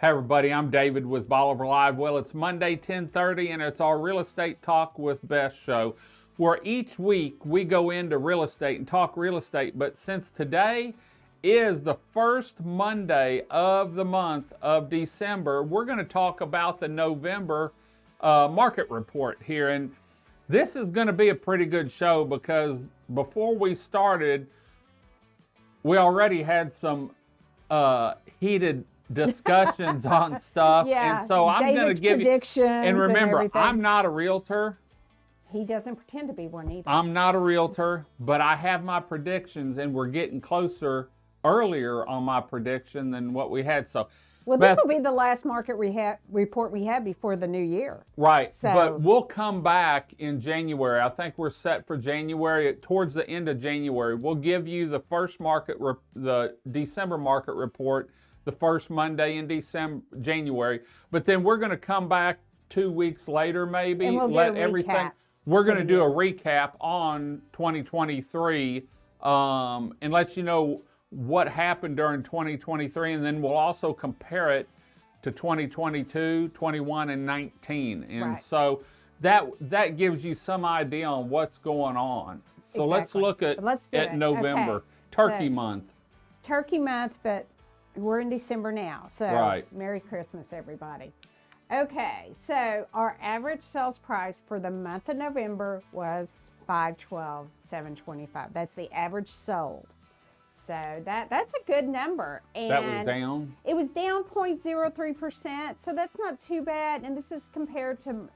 Hey everybody, I'm David with Bolivar Live. Well, it's Monday, 10:30, and it's our Real Estate Talk with Beth show, where each week we go into real estate and talk real estate. But since today is the first Monday of the month of December, we're going to talk about the November market report here. And this is going to be a pretty good show because before we started, we already had some heated discussions on stuff. Yeah, and so I'm going to give you, and remember, I'm not a realtor. He doesn't pretend to be one either. I'm not a realtor, but I have my predictions, and we're getting closer earlier on my prediction than what we had. So, well, Beth, this will be the last market report we have before the new year. Right, but we'll come back in January. I think we're set for January. Towards the end of January, we'll give you the first the December market report, the first Monday in January. But then we're going to come back 2 weeks later, maybe, and we'll let do a everything. Recap. We're going to do a recap on 2023 and let you know what happened during 2023, and then we'll also compare it to 2022, 21, and 19. And right. so that gives you some idea on what's going on. So let's look at November, okay. Turkey month. Turkey month, but we're in December now. So right. Merry Christmas, everybody. Okay, so our average sales price for the month of November was $512,725. That's the average sold. So that's a good number. And that was down? It was down 0.03%, so that's not too bad. And this is compared to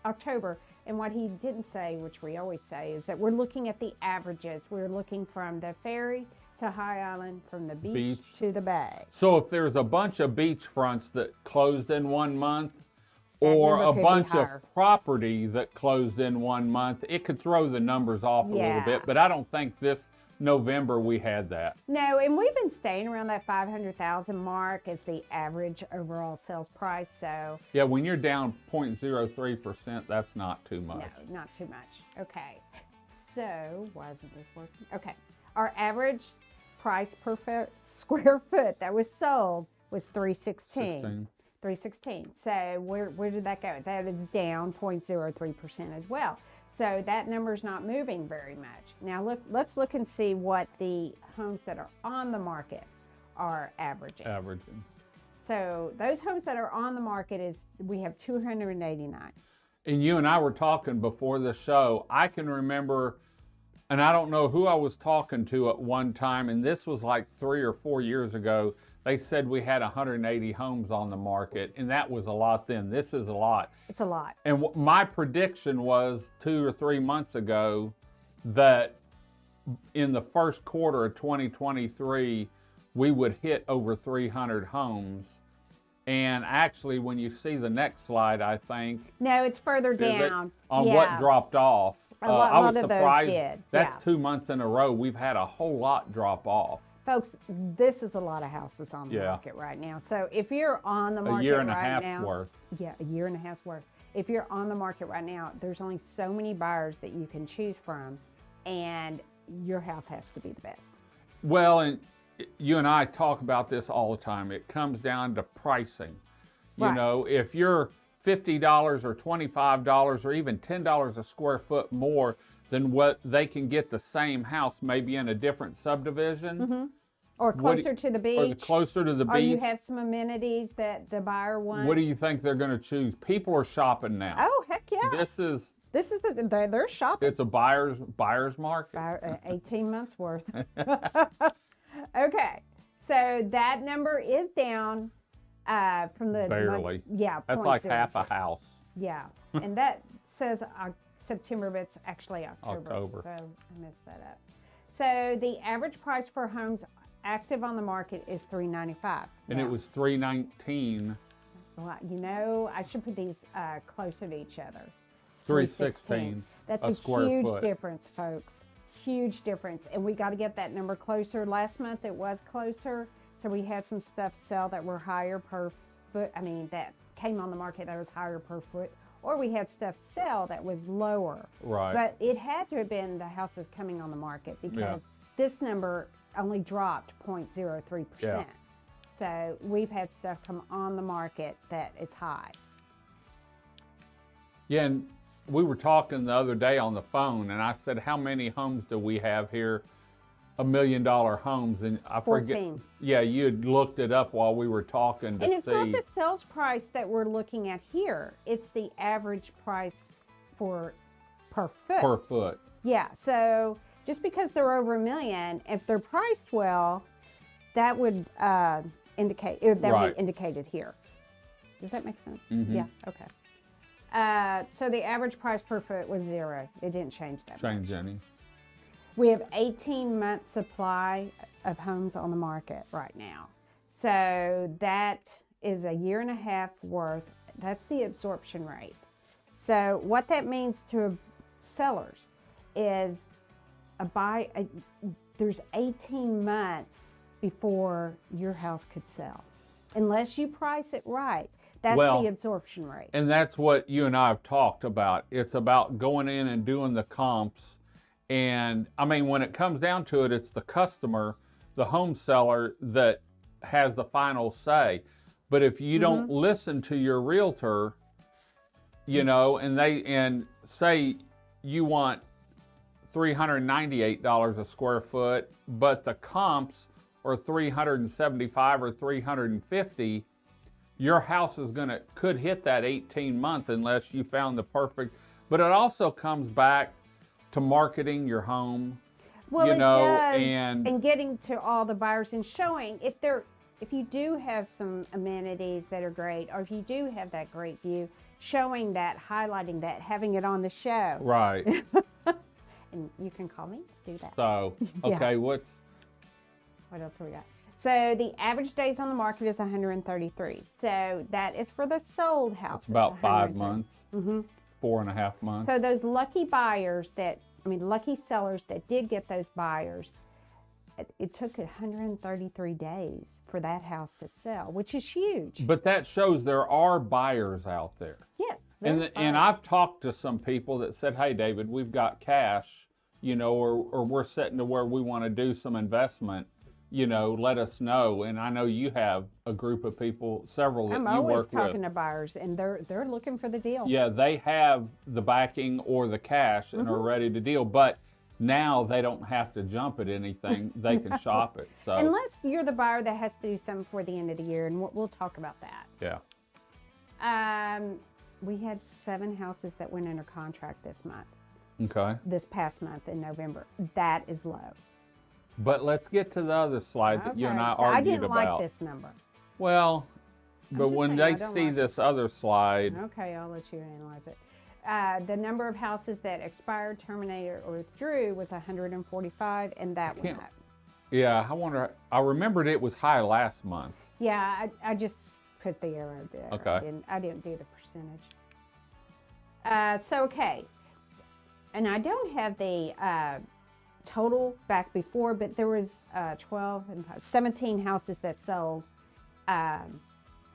October. And what he didn't say, which we always say, is that we're looking at the averages. We're looking from the ferry to High Island, from the beach to the bay. So if there's a bunch of beach fronts that closed in 1 month, or a bunch of property that closed in 1 month, it could throw the numbers off a little bit. But I don't think this November we had that. No, and we've been staying around that 500,000 mark as the average overall sales price. So yeah, when you're down 0.03%, that's not too much. No, not too much. Okay, so why isn't this working? Okay, our average price per square foot that was sold was $316. $316. So where did that go? That is down 0.03% as well. So that number's not moving very much. Now let's look and see what the homes that are on the market are averaging. So those homes that are on the market we have 289. And you and I were talking before the show. I can remember, and I don't know who I was talking to at one time, and this was like 3 or 4 years ago. They said we had 180 homes on the market, and that was a lot then. This is a lot. It's a lot. And my prediction was 2 or 3 months ago that in the first quarter of 2023, we would hit over 300 homes. And actually, when you see the next slide, I think. No, it's further down. What dropped off. I was surprised. That's 2 months in a row. We've had a whole lot drop off. Folks, this is a lot of houses on the market right now. So if you're on the market right now. A year and a half's worth. Yeah, a year and a half's worth. If you're on the market right now, there's only so many buyers that you can choose from, and your house has to be the best. Well, and you and I talk about this all the time. It comes down to pricing. You know, if you're $50 or $25 or even $10 a square foot more than what they can get the same house, maybe in a different subdivision. Or closer to the beach. Or closer to the beach. Or you have some amenities that the buyer wants. What do you think they're going to choose? People are shopping now. Oh, heck yeah. They're shopping. It's a buyer's market. 18 months worth. Okay, so that number is down from the barely. Yeah, that's like half a house. Yeah, and that says September, but it's actually October. So I messed that up. So the average price for homes active on the market is $395. And it was $319. Well, you know, I should put these closer to each other. $316. That's a huge difference, folks. Huge difference. And we got to get that number closer. Last month it was closer. So we had some stuff sell that were higher per foot. I mean, that came on the market that was higher per foot. Or we had stuff sell that was lower. Right. But it had to have been the houses coming on the market because this number only dropped 0.03%. So we've had stuff come on the market that is high. Yeah, and we were talking the other day on the phone, and I said, how many homes do we have here? $1 million homes, and I forget. 14. Yeah, you had looked it up while we were talking to And it's see. not the sales price that we're looking at here. It's the average price per foot. Per foot. Yeah, so just because they're over $1 million, if they're priced well, that would indicate, that would Right. be indicated here. Does that make sense? Mhm. Yeah, okay. So the average price per foot was 0. It didn't change that much. Change any. We have 18-month supply of homes on the market right now. So that is a year and a half worth. That's the absorption rate. So what that means to sellers is there's 18 months before your house could sell. Unless you price it right. That's the absorption rate. And that's what you and I have talked about. It's about going in and doing the comps. And I mean, when it comes down to it, it's the customer, the home seller, that has the final say. But if you don't listen to your realtor, you know, and say you want $398 a square foot, but the comps are $375 or $350, your house is could hit that 18-month unless you found the perfect. But it also comes back to marketing your home. Well, you know, it does, and getting to all the buyers and showing if you do have some amenities that are great, or if you do have that great view, showing that, highlighting that, having it on the show. right. And you can call me to do that. So, okay, what else have we got? So the average days on the market is 133. So that is for the sold houses. It's about 5 months, Mm-hmm. 4.5 months. So those lucky lucky sellers that did get those buyers, it took 133 days for that house to sell, which is huge. But that shows there are buyers out there. Yeah. And I've talked to some people that said, hey, David, we've got cash, you know, or we're sitting to where we want to do some investment, you know, let us know. And I know you have a group of people, several that I'm you always work talking with. to buyers, and they're looking for the deal. Yeah, they have the backing or the cash and are ready to deal. But now they don't have to jump at anything. They can shop it. So Unless you're the buyer that has to do something before the end of the year, and we'll talk about that. yeah. We had 7 houses that went under contract this month, Okay. this past month in November. That is low. But let's get to the other slide that you and I Okay. argued I didn't about. like this number. Well, but just when saying, they I don't see like this other slide, Okay, I'll let you analyze it. The number of houses that expired, terminated, or withdrew was 145, and that went up. yeah, I remembered it was high last month. Yeah, I just put the arrow there. Okay. I didn't do the percentage. Okay. And I don't have the total back before, but there was 17 houses that sold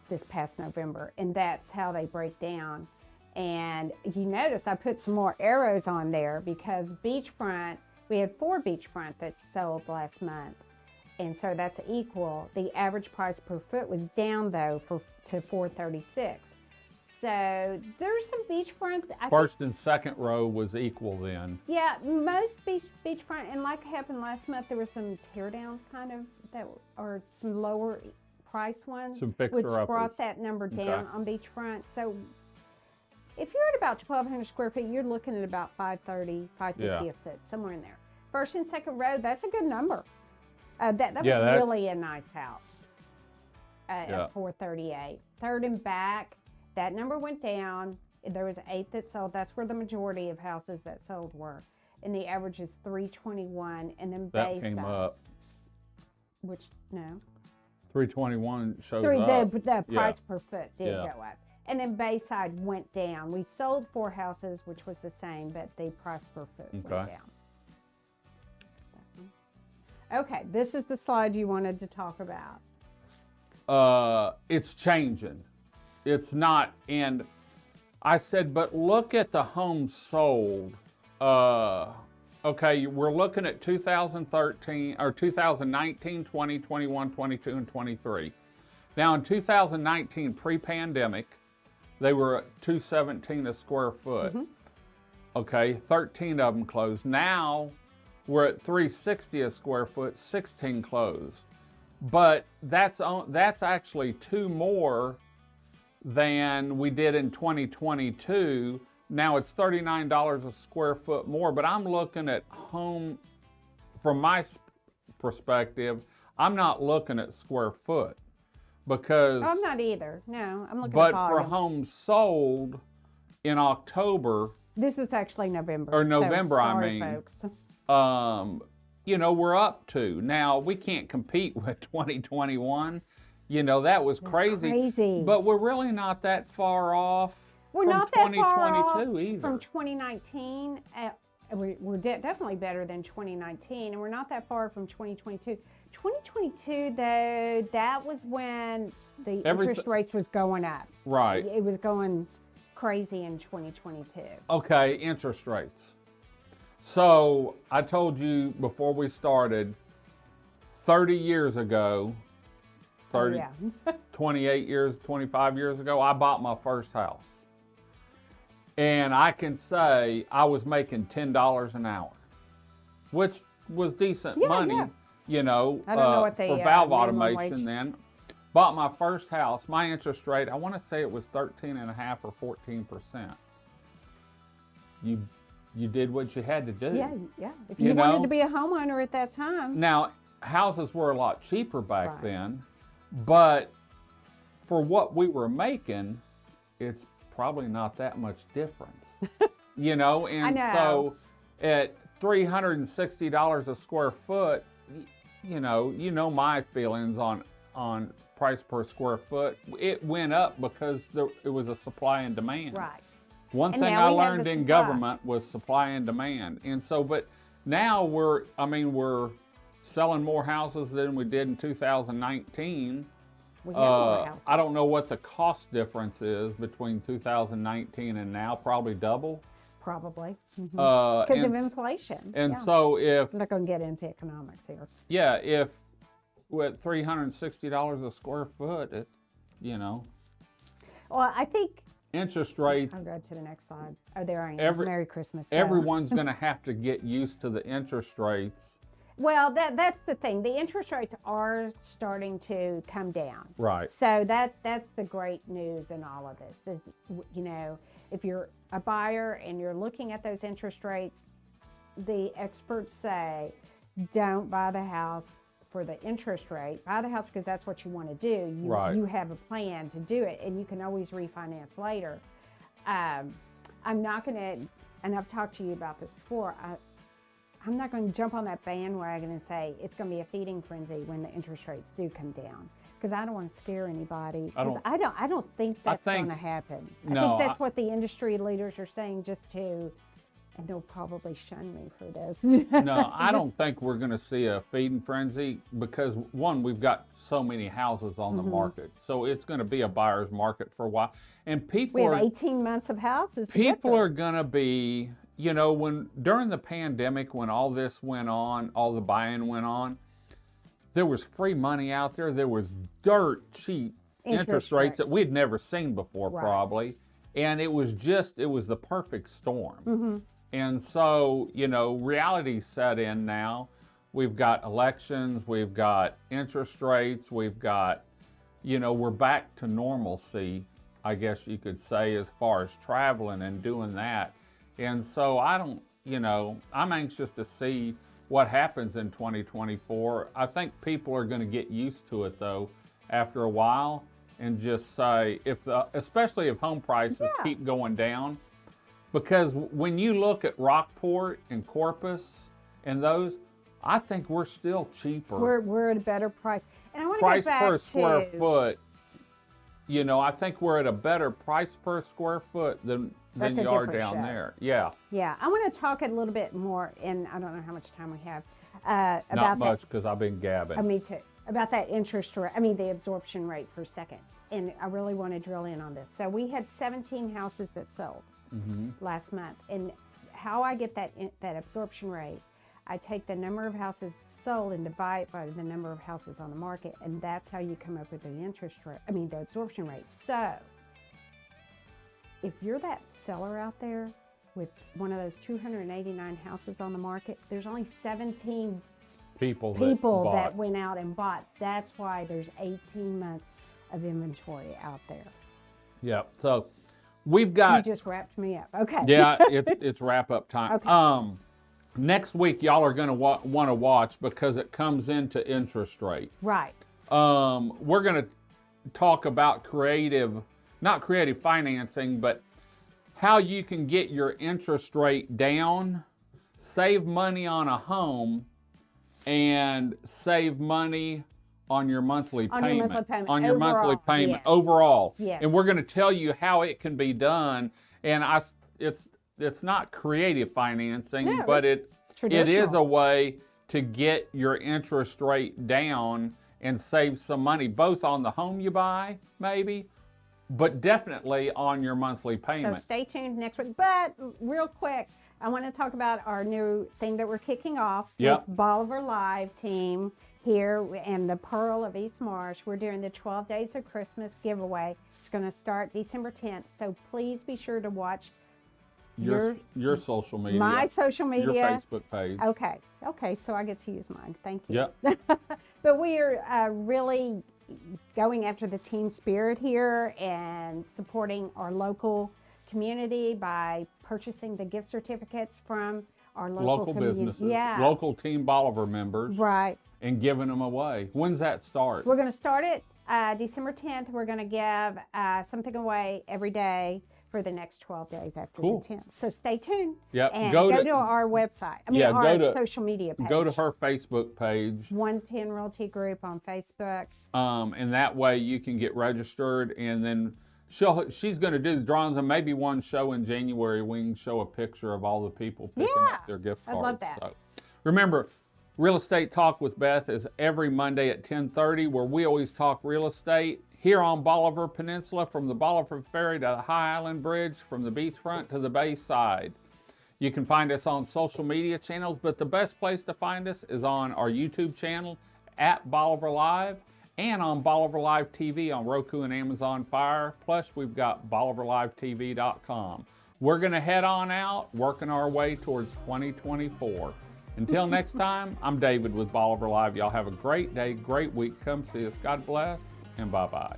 this past November, and that's how they break down. And you notice I put some more arrows on there because beachfront, we had 4 beachfront that sold last month. And so that's equal. The average price per foot was down though to $436. So there's some beachfront. First and second row was equal then. Yeah, most beachfront, and like happened last month, there were some teardowns kind of or some lower priced ones, Some which fixer-uppers. brought that number down on beachfront. So if you're at about 1,200 square feet, you're looking at about $530, $550 a foot, somewhere in there. First and second row, that's a good number. That was really a nice house at $438. Third and back, that number went down. There was 8 that sold. That's where the majority of houses that sold were. And the average is $321. And then That came up. Which, no. 321 shows up. The price per foot did go up. And then Bayside went down. We sold 4 houses, which was the same, but the price per foot went down. Okay, this is the slide you wanted to talk about. It's changing. It's not, and I said, but look at the homes sold. Okay, we're looking at 2013 or 2019, 20, 21, 22, and 23. Now in 2019, pre-pandemic, they were at $217 a square foot. Okay, 13 of them closed. Now we're at $360 a square foot, 16 closed. But that's actually 2 more than we did in 2022. Now it's $39 a square foot more, but I'm looking at home, from my perspective, I'm not looking at square foot because... I'm not either, no, I'm looking but at for volume. homes sold in October... This was actually November. Or November, so sorry, I mean. Folks. You know, we're up to. Now, we can't compete with 2021. You know, that was crazy. But we're really not that far off from not that far off either. From 2019. We're definitely better than 2019, and we're not that far from 2022. 2022, though, that was when the interest rates was going up. Right. It was going crazy in 2022. Okay, interest rates. So I told you before we started, 30 years ago, 28 years, 25 years ago, I bought my first house. And I can say I was making $10 an hour, which was decent money, you know, I don't know what for valve automation then. Bought my first house. My interest rate, I want to say it was 13.5 or 14%. You did what you had to do. Yeah. If you wanted to be a homeowner at that time. Now, houses were a lot cheaper back then, but for what we were making, it's probably not that much difference. You know, and so at $360 a square foot, you know my feelings on price per square foot. It went up because it was a supply and demand. Right. One thing I learned in government was supply and demand. And so, but now we're selling more houses than we did in 2019. We have more houses. I don't know what the cost difference is between 2019 and now, probably double. Probably. Because of inflation. And so if... I'm not going to get into economics here. Yeah, if with $360 a square foot, you know. Well, I think... Interest rates... I'll go to the next slide. Oh, there I am. Merry Christmas. Everyone's going to have to get used to the interest rates. Well, that's the thing. The interest rates are starting to come down. Right. So that's the great news in all of this. That, you know, if you're a buyer and you're looking at those interest rates, the experts say, don't buy the house for the interest rate. Buy the house because that's what you want to do. You have a plan to do it, and you can always refinance later. I'm not going to, and I've talked to you about this before, I'm not going to jump on that bandwagon and say it's going to be a feeding frenzy when the interest rates do come down, because I don't want to scare anybody. I don't think that's going to happen. I think that's what the industry leaders are saying, just to, and they'll probably shun me for this. No, I don't think we're going to see a feeding frenzy because, one, we've got so many houses on the market. So it's going to be a buyer's market for a while. And people we have 18 months of houses. People are going to be, you know, during the pandemic, when all this went on, all the buying went on, there was free money out there. There was dirt cheap interest rates that we'd never seen before, probably. And it was the perfect storm. And so, you know, reality set in now. We've got elections, we've got interest rates, we've got, you know, we're back to normalcy, I guess you could say, as far as traveling and doing that. And so I'm anxious to see what happens in 2024. I think people are going to get used to it, though, after a while, and just say, especially if home prices keep going down. Because when you look at Rockport and Corpus and those, I think we're still cheaper. We're at a better price. And I want to price get back per square foot. You know, I think we're at a better price per square foot than you are down there. Yeah. Yeah. I want to talk a little bit more, and I don't know how much time we have. About Not much, because I've been gabbing. Me too. About that interest rate, the absorption rate per second. And I really want to drill in on this. So we had 17 houses that sold last month. And how I get that absorption rate, I take the number of houses sold and divide it by the number of houses on the market, and that's how you come up with the interest rate, the absorption rate. So if you're that seller out there with one of those 289 houses on the market, there's only 17 people that went out and bought. That's why there's 18 months of inventory out there. Yeah. So we've got. You just wrapped me up. Okay. Yeah, it's wrap up time. Okay. Next week, y'all are going to want to watch because it comes into interest rate. Right. We're going to talk about not creative financing, but how you can get your interest rate down, save money on a home, and save money on your monthly payment. On your monthly payment overall. Yes. And we're going to tell you how it can be done. And it's not creative financing, but it is a way to get your interest rate down and save some money, both on the home you buy, maybe, but definitely on your monthly payment. So stay tuned next week. But real quick, I want to talk about our new thing that we're kicking off with Bolivar Live team here in the Pearl of East Marsh. We're doing the 12 Days of Christmas giveaway. It's going to start December 10th. So please be sure to watch your social media. My social media. Your Facebook page. Okay, so I get to use mine. Thank you. Yep. But we are really going after the team spirit here and supporting our local community by purchasing the gift certificates from our local businesses, local Team Bolivar members, right, and giving them away. When's that start? We're going to start it December 10th. We're going to give something away every day for the next 12 days after the 10th. So stay tuned. Yep. And go to our website. Our social media page. Go to her Facebook page. 110 Realty Group on Facebook. And that way you can get registered, and then she's going to do the drawings, and maybe one show in January we can show a picture of all the people picking up their gift cards. I love that. So, remember, Real Estate Talk with Beth is every Monday at 10:30, where we always talk real estate here on Bolivar Peninsula, from the Bolivar Ferry to the High Island Bridge, from the beachfront to the Bayside. You can find us on social media channels, but the best place to find us is on our YouTube channel at Bolivar Live, and on Bolivar Live TV on Roku and Amazon Fire. Plus, we've got BolivarLiveTV.com. We're going to head on out, working our way towards 2024. Until next time, I'm David with Bolivar Live. Y'all have a great day, great week. Come see us. God bless, and bye-bye.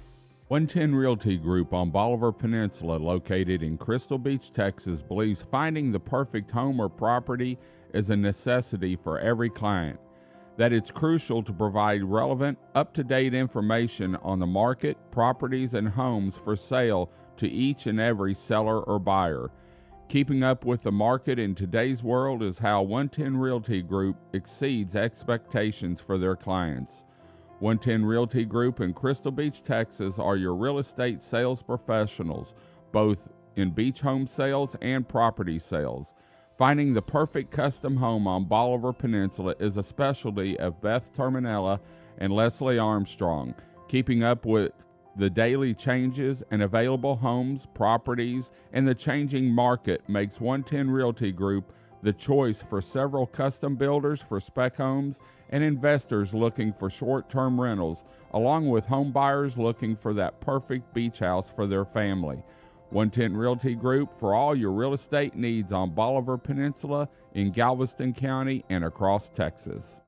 110 Realty Group on Bolivar Peninsula, located in Crystal Beach, Texas, believes finding the perfect home or property is a necessity for every client. That it's crucial to provide relevant, up-to-date information on the market, properties, and homes for sale to each and every seller or buyer. Keeping up with the market in today's world is how 110 Realty Group exceeds expectations for their clients. 110 Realty Group in Crystal Beach, Texas are your real estate sales professionals, both in beach home sales and property sales. Finding the perfect custom home on Bolivar Peninsula is a specialty of Beth Terminella and Leslie Armstrong. Keeping up with the daily changes and available homes, properties, and the changing market makes 110 Realty Group the choice for several custom builders for spec homes and investors looking for short-term rentals, along with home buyers looking for that perfect beach house for their family. 110 Realty Group for all your real estate needs on Bolivar Peninsula, in Galveston County, and across Texas.